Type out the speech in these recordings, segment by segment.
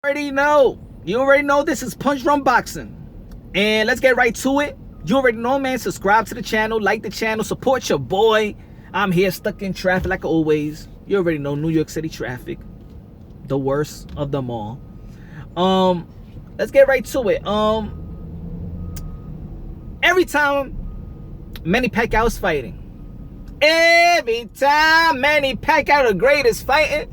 You already know this is Punch Drunk Boxing. And let's get right to it. You already know, man. Subscribe to the channel, like the channel, support your boy. I'm here stuck in traffic like always. You already know New York City traffic, the worst of them all. Let's get right to it. Every time Manny Pacquiao is fighting, every time Manny Pacquiao, the greatest, fighting,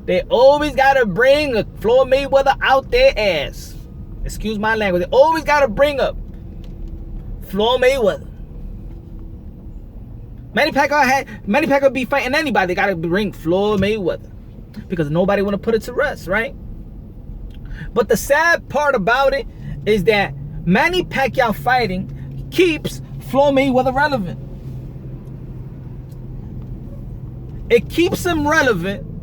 they always gotta bring a Floyd Mayweather out their ass. Excuse my language. They always gotta bring up Floyd Mayweather. Manny Pacquiao be fighting anybody. They gotta bring Floyd Mayweather because nobody wanna put it to rest, right? But the sad part about it is that Manny Pacquiao fighting keeps Floyd Mayweather relevant. It keeps him relevant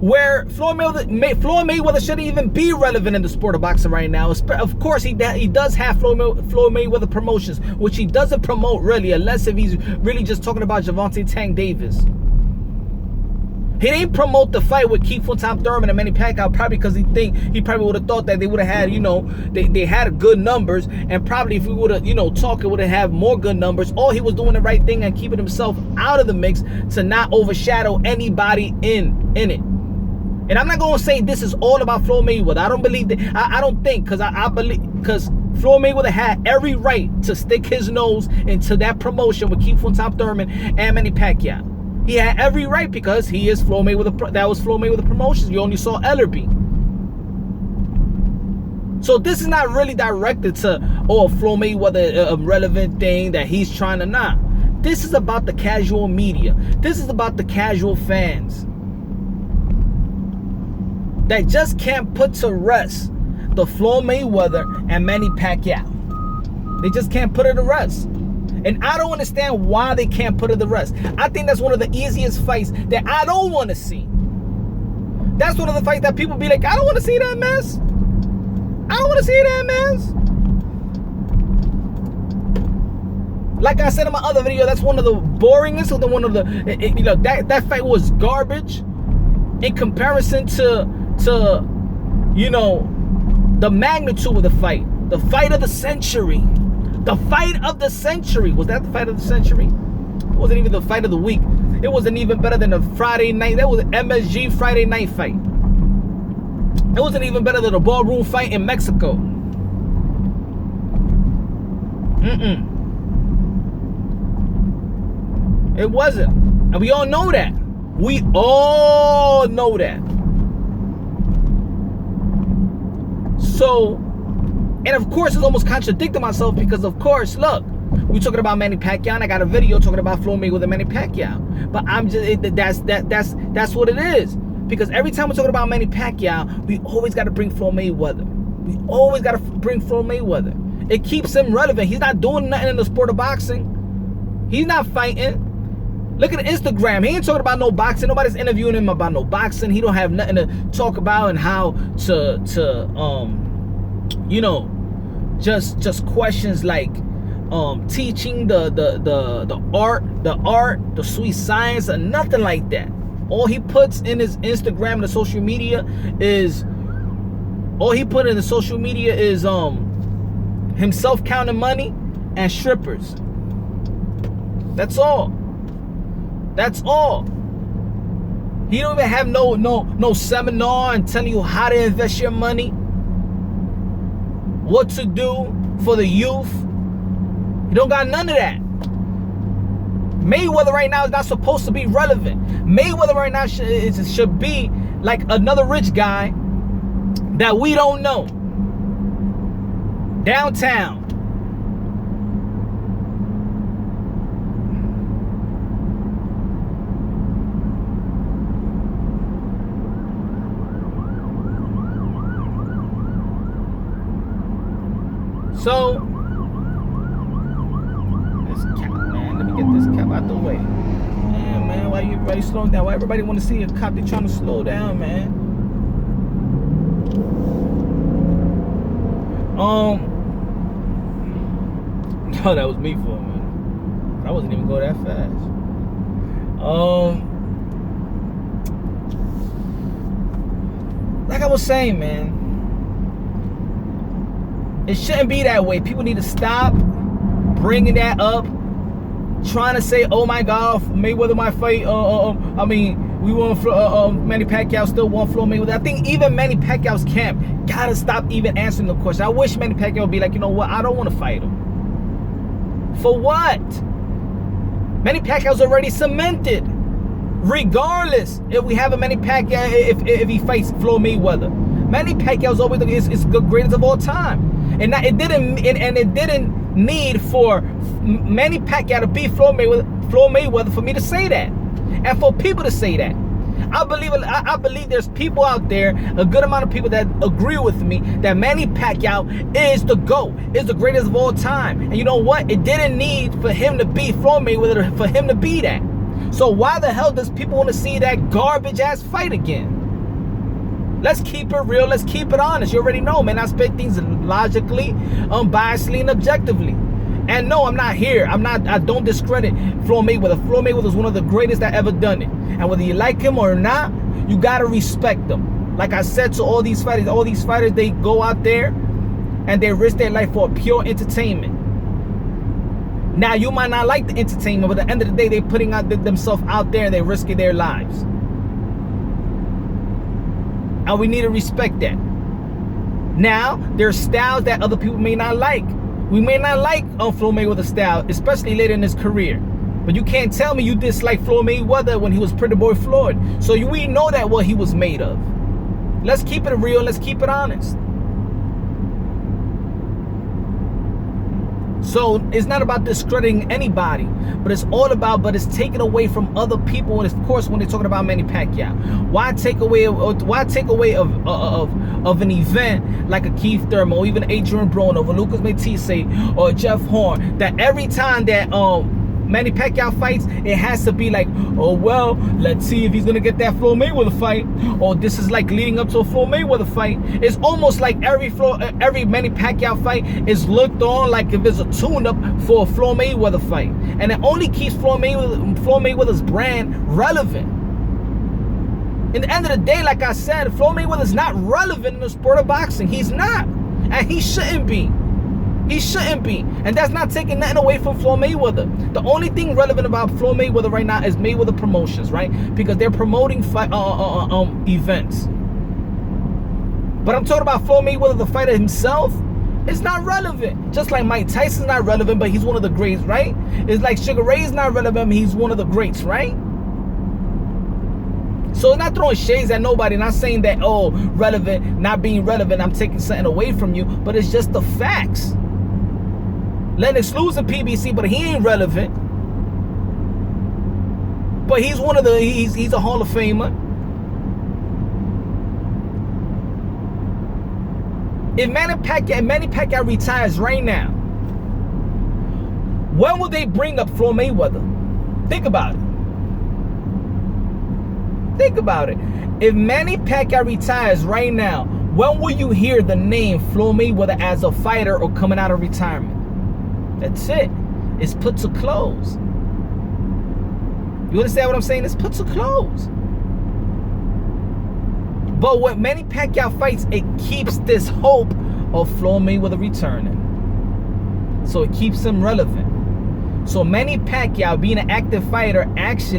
where Floyd Mayweather shouldn't even be relevant in the sport of boxing right now. Of course, he does have Floyd Mayweather promotions, which he doesn't promote really, unless if he's really just talking about Gervonta Tank Davis. He didn't promote the fight with Keith Thurman and Manny Pacquiao, probably because he probably would have thought that they would have had, they had good numbers, and probably if we would have, talked, it would have had more good numbers. Or he was doing the right thing and keeping himself out of the mix to not overshadow anybody in it. And I'm not going to say this is all about Floyd Mayweather. I don't believe that. I don't think, because I believe, because Floyd Mayweather had every right to stick his nose into that promotion with Keith Thurman and Manny Pacquiao. He had every right because he is Floyd Mayweather. That was Floyd Mayweather Promotions. You only saw Ellerby. So this is not really directed to, Floyd Mayweather, a relevant thing that he's trying to not. This is about the casual media. This is about the casual fans that just can't put to rest the Floyd Mayweather and Manny Pacquiao. They just can't put it to rest. And I don't understand why they can't put it to rest. I think that's one of the easiest fights that I don't want to see. That's one of the fights that people be like, I don't want to see that mess. I don't want to see that mess. Like I said in my other video, that's one of the boringest, or one of the, that fight was garbage in comparison to the magnitude of the fight. The fight of the century. The fight of the century. Was that the fight of the century? It wasn't even the fight of the week. It wasn't even better than the Friday night. That was an MSG Friday night fight. It wasn't even better than the ballroom fight in Mexico. It wasn't. And we all know that. We all know that. So, and of course, it's almost contradicting myself because, of course, look, we're talking about Manny Pacquiao, and I got a video talking about Floyd Mayweather and Manny Pacquiao. But I'm just that's what it is. Because every time we're talking about Manny Pacquiao, we always got to bring Floyd Mayweather. We always got to bring Floyd Mayweather. It keeps him relevant. He's not doing nothing in the sport of boxing. He's not fighting. Look at Instagram. He ain't talking about no boxing. Nobody's interviewing him about no boxing. He don't have nothing to talk about and how to just questions like teaching the art, the sweet science, or nothing like that. All he puts in his Instagram and the social media is himself counting money and strippers. That's all. That's all. He don't even have no seminar and telling you how to invest your money, what to do for the youth. He don't got none of that. Mayweather right now is not supposed to be relevant. Mayweather right now should be like another rich guy that we don't know. Downtown. So, this cap, man, let me get this cap out the way. Man, why you slowing down? Why everybody want to see a cop? They trying to slow down, man. No, that was me for a minute. I wasn't even going that fast. was saying, man, it shouldn't be that way. People need to stop bringing that up, trying to say, oh my God, Mayweather might fight. We want Manny Pacquiao still want Floyd Mayweather. I think even Manny Pacquiao's camp gotta stop even answering the question. I wish Manny Pacquiao would be like, you know what? I don't want to fight him. For what? Manny Pacquiao's already cemented. Regardless if we have a Manny Pacquiao, if he fights Floyd Mayweather, Manny Pacquiao's always is the greatest of all time. And it didn't need for Manny Pacquiao to beat Floyd Mayweather for me to say that, and for people to say that. I believe there's people out there, a good amount of people that agree with me that Manny Pacquiao is the GOAT, is the greatest of all time. And you know what? It didn't need for him to beat Floyd Mayweather for him to be that. So why the hell does people want to see that garbage ass fight again? Let's keep it real. Let's keep it honest. You already know, man. I speak things logically, unbiasedly, and objectively. And no, I'm not here. I don't discredit Floyd Mayweather. Floyd Mayweather is one of the greatest that ever done it. And whether you like him or not, you gotta respect them. Like I said to all these fighters, they go out there and they risk their life for pure entertainment. Now, you might not like the entertainment, but at the end of the day, they're putting themselves out there and they're risking their lives. And we need to respect that. Now, there's styles that other people may not like. We may not like Floyd Mayweather's style, especially later in his career. But you can't tell me you dislike Floyd Mayweather when he was Pretty Boy Floyd. So we know that what he was made of. Let's keep it real. Let's keep it honest. So it's not about discrediting anybody, but it's taken away from other people. And of course, when they're talking about Manny Pacquiao, why take away of an event like a Keith Thurman or even Adrian Broner or Lucas Matisse or Jeff Horn, that every time that Manny Pacquiao fights, it has to be like, oh well, let's see if he's gonna get that Floyd Mayweather fight, or this is like leading up to a Floyd Mayweather fight. It's almost like every Manny Pacquiao fight is looked on like if it's a tune-up for a Floyd Mayweather fight, and it only keeps Floyd Mayweather's brand relevant. In the end of the day, like I said, Floyd Mayweather's not relevant in the sport of boxing. He's not, and he shouldn't be. He shouldn't be. And that's not taking nothing away from Floyd Mayweather. The only thing relevant about Floyd Mayweather right now is Mayweather Promotions, right? Because they're promoting events. But I'm talking about Floyd Mayweather, the fighter himself. It's not relevant. Just like Mike Tyson's not relevant, but he's one of the greats, right? It's like Sugar Ray's not relevant, but he's one of the greats, right? So it's not throwing shades at nobody, not saying that, oh, relevant, not being relevant, I'm taking something away from you, but it's just the facts. Lennox losing PBC, but he ain't relevant. But he's one of the, he's a Hall of Famer. If Manny Pacquiao retires right now, when will they bring up Floyd Mayweather? Think about it. Think about it. If Manny Pacquiao retires right now, when will you hear the name Floyd Mayweather as a fighter or coming out of retirement? That's it. It's put to close. You understand what I'm saying? It's put to close. But when Manny Pacquiao fights, it keeps this hope of Floyd Mayweather returning. So it keeps him relevant. So Manny Pacquiao, being an active fighter, actually